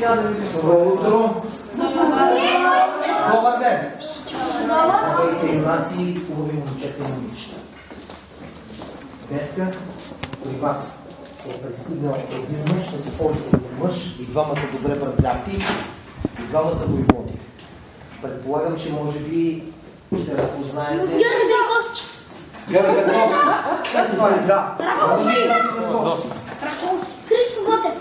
сега да видим. Добро утро. Добър ден. Здравейте, юнаци, хубави момчета и момичета. Днеска при вас е пристигнал един мъж с почтен мъж и двамата добре братляти и двамата войводи. Предполагам, че може би ще разпознаете... Георги Бенковски! Георги Бенковски! Това е, да. Христо Ботев!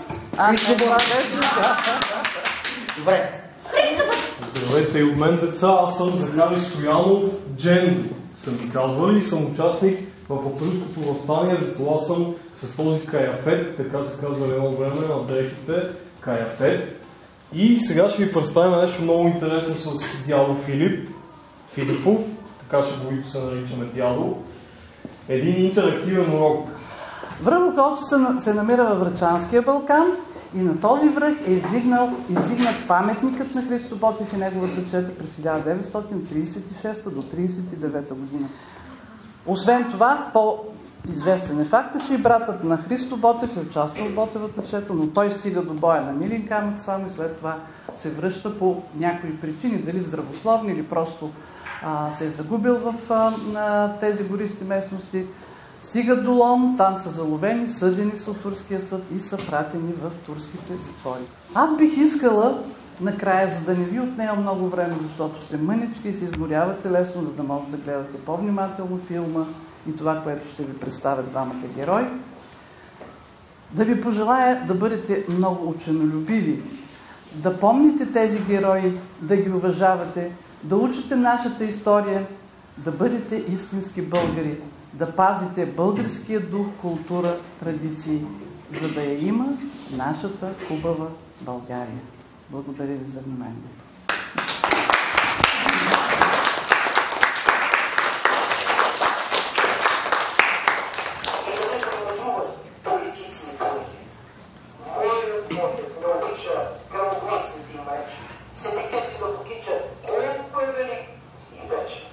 Добре. Христо Ботев! Здравейте и от мен, деца. Аз съм Захари Стоянов, Джен са ми казвали, и съм участник в Априлското въстание, затова съм с този каяфет, така се казва едно време на дрехите, каяфет. И сега ще ви представим нещо много интересно с дядо Филипов, така ще го се наричаме дядо. Един интерактивен урок. Връх Луковци се намира във Врачанския Балкан и на този връх е издигнат паметникът на Христо Ботев и неговата чета през 1936 до 1939 година. Освен това, по-известен е факта, че и братът на Христо Ботев е участвал в Ботевата чета, но той стига до боя на Милин камък само и след това се връща по някои причини, дали здравословни или просто се е загубил в тези гористи местности. Стигат до Лом, там са заловени, съдени са от турския съд и са пратени в турските затвори. Аз бих искала накрая, за да не ви отнема много време, защото сте мънички и се изгорявате лесно, за да може да гледате по-внимателно филма и това, което ще ви представят двамата герои, да ви пожелая да бъдете много ученолюбиви, да помните тези герои, да ги уважавате, да учите нашата история, да бъдете истински българи, да пазите българския дух, култура, традиции, за да я има нашата хубава България. Благодаря ви за вниманието.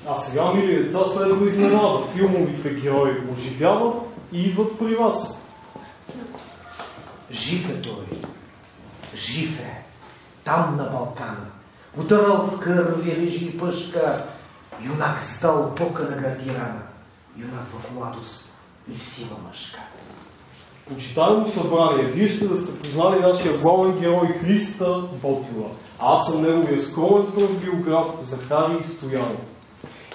А сега, мили деца, следва изненада. Филмовите герои оживяват и идват при вас. Жив е той. Жив е. Там на Балкана. Утърнал в кърви лежи и пъшка. Юнак с дълбока на гърди рана. Юнак в младост и в сила мъжка. Почитаемо събрание, вие ще да сте познали нашия главен герой Христа Ботева. Аз съм неговия скромен пръв биограф Захари Стоянов.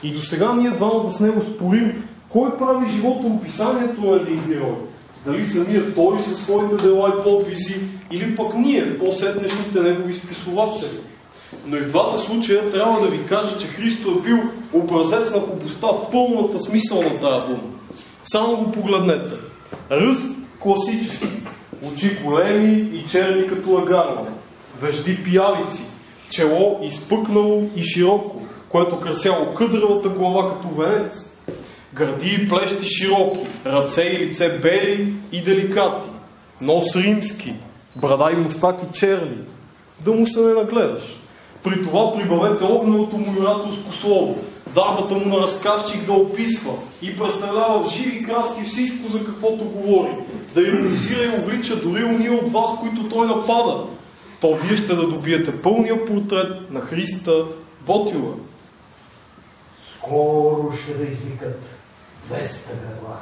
И до сега ние двамата с него спорим кой прави животоописанието на един герой. Дали самият той със своите дела и подвизи, или пък ние, по-сетнешните негови списователи. Но и в двата случая трябва да ви кажа, че Христо е бил образец на хубостта в пълната смисъл на тая дума. Само го погледнете. Ръст класически, очи големи и черни като агарване, вежди пиявици, чело изпъкнало и широко, което красяло къдравата глава като венец, гърди и плещи широки, ръце и лице бели и деликатни, нос римски, брада и мустаки черни, да му се не нагледаш. При това прибавете огненото му юраторско слово, дарбата му на разказчик да описва и представлява в живи краски всичко, за каквото говори, да иронизира и увлича дори уния от вас, които той напада. То вие ще да добиете пълния портрет на Христа Ботева. Скоро ще да извикат 200 гърла.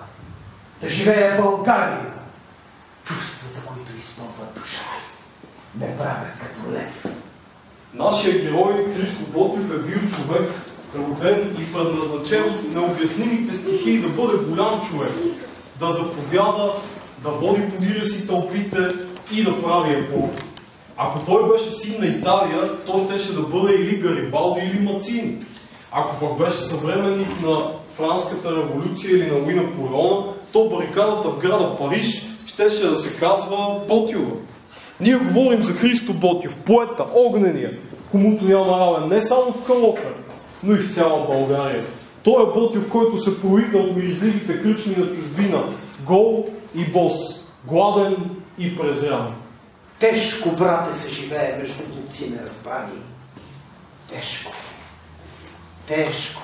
Да живее България. Чувствата, които изпълват душа, ме правят като лев. Нашия герой Христо Ботев е бил човек, роден и предназначен с необяснимите стихии да бъде голям човек, да заповяда, да води подира си тълпите и да прави епохи. Ако той беше син на Италия, то щеше да бъде или Гарибалди, или Мацини. Ако пък беше съвременник на Франската революция или на Луи Наполеона, то барикадата в града Париж щеше да се казва Ботева. Ние говорим за Христо Ботев, поета, огнения, комуто няма равен не само в Калофер, но и в цяла България. Той е Ботев, който се провикна от миризливите кръчми на чужбина, гол и бос, гладен и презрян. Тежко, брате, се живее между глупци неразбрани. Тежко. Тежко.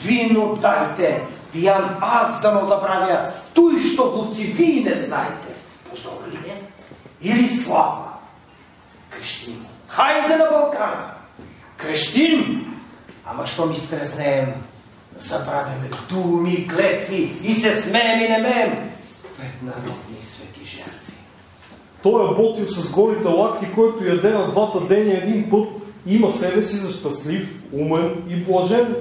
Вино дайте, пиян аз да но забравя, той, що глупци вие не знаете. Позор ли е? Или слава? Хайде на Балкана! Крещим! Ама що ми стреснеем, забравяме думи, клетви и се смеем и не меем пред народни свети жертви. Той е Ботйо с голите лакти, който яде на двата деня един път, има себе си за щастлив, умен и блажен.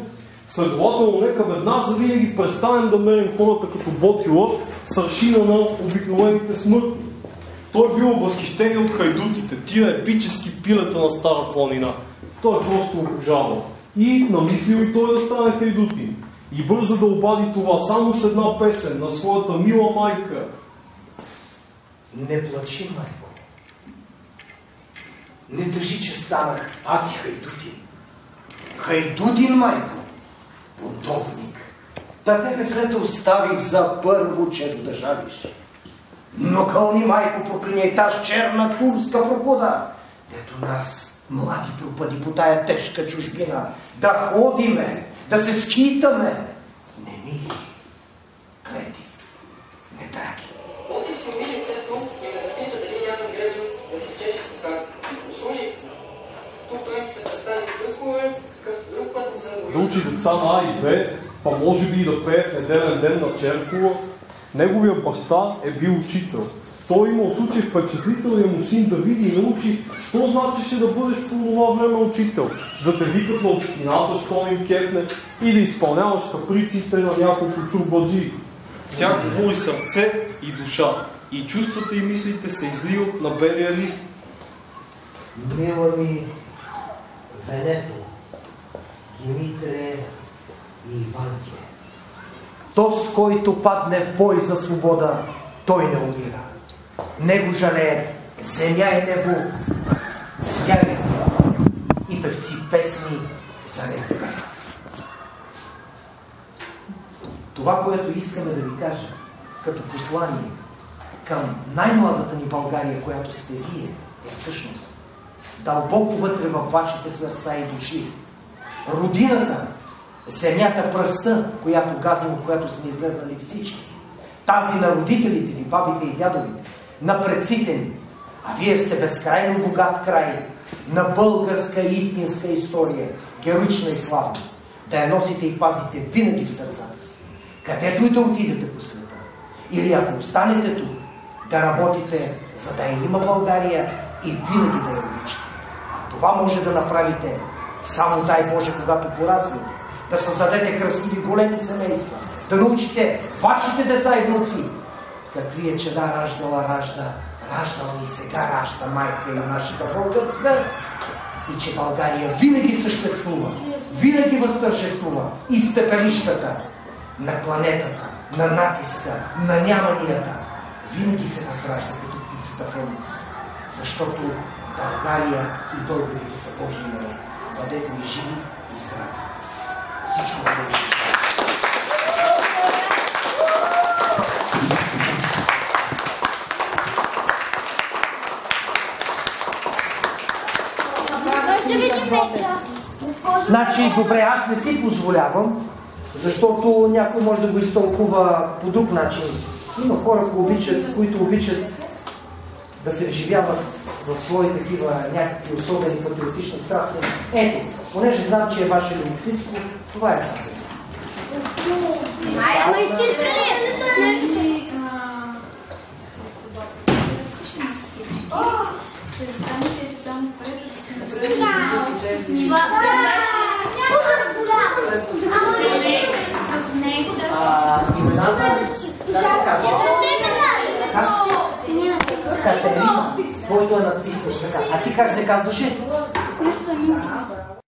Следователно, нека веднъж завинаги престанем да мерим хората като Ботйова с аршина на обикновените смъртни. Той бил възхищен от хайдутите, тия епически пилета на Стара планина. Той просто обожавал. И намислил и той да стане хайдутин. И бърза да обади това само с една песен на своята мила майка. Не плачи, майко. Не държи, че станах аз и хайдутин. Хайдутин, майко. Бунтовник. Да тебе двете оставих за първо, че да жалиш. Но кълни, майко, проклиняй таз черна турска прокуда, дето нас, млади пропади по тая тежка чужбина, да ходиме, да се скитаме. Не мили, гледи, не драги. Оти си мили лицето и ме запита дали нямам гребен да си чеше косата. Послушай, тук той ми се представи такъв хубавец, какъвто друг път не съм го Да учи деца на А и Б, па може би и да пее в неделен ден на черкова. Неговия баща е бил учител. Той имал случай впечатлителния му син да види и научи, що значеше да бъдеш по това време учител. Да те викат на общината, що им кефне и да изпълняваш каприците на няколко чурбаджи. В тях говори сърце и душа. И чувствата и мислите се изливат на белия лист. Мила ми, Венето, Димитре и Иванке. Тос, който падне в бой за свобода, той не умира. Него жалее земя и небо, звяри и певци песни за него. Това, което искаме да ви кажа като послание към най-младата ни България, която сте вие, е всъщност дълбоко вътре във вашите сърца и души. Родината, земята, пръста, която газим, от която сме излезнали всички. Тази на родителите ви, бабите и дядовите, на предците ни. А вие сте безкрайно богат край на българска истинска история, героична и славна. Да я носите и пазите винаги в сърцата си. Където и да отидете по света. Или ако останете тук, да работите, за да я има България и винаги да я обичате. А това може да направите само, дай Боже, когато пораснете, да създадете красиви големи семейства, да научите вашите деца и внуци какви е чеда раждала раждала и сега ражда майка и нашата българска, и че България винаги съществува, винаги възтържествува из пепелищата на планетата, на натиска, на няманията. Винаги се възражда като птицата Феникс, защото България и българите са Божи народ. Бъдете ли живи и здрави. Всичко добре. Ще видим вече. Значи, добре, аз не си позволявам, защото някой може да го изтълкува по друг начин. Има хора, които обичат да се вживяват в свои такива някакви особени патриотични страсти. Ето, понеже знам, че е ваше любопитство, това е само. Ама истинска ли е? Ще застанете там пред да се с него да Имената, как се казва? Катерина. Твоето е надписано така. А ти как се казваше? Нищо не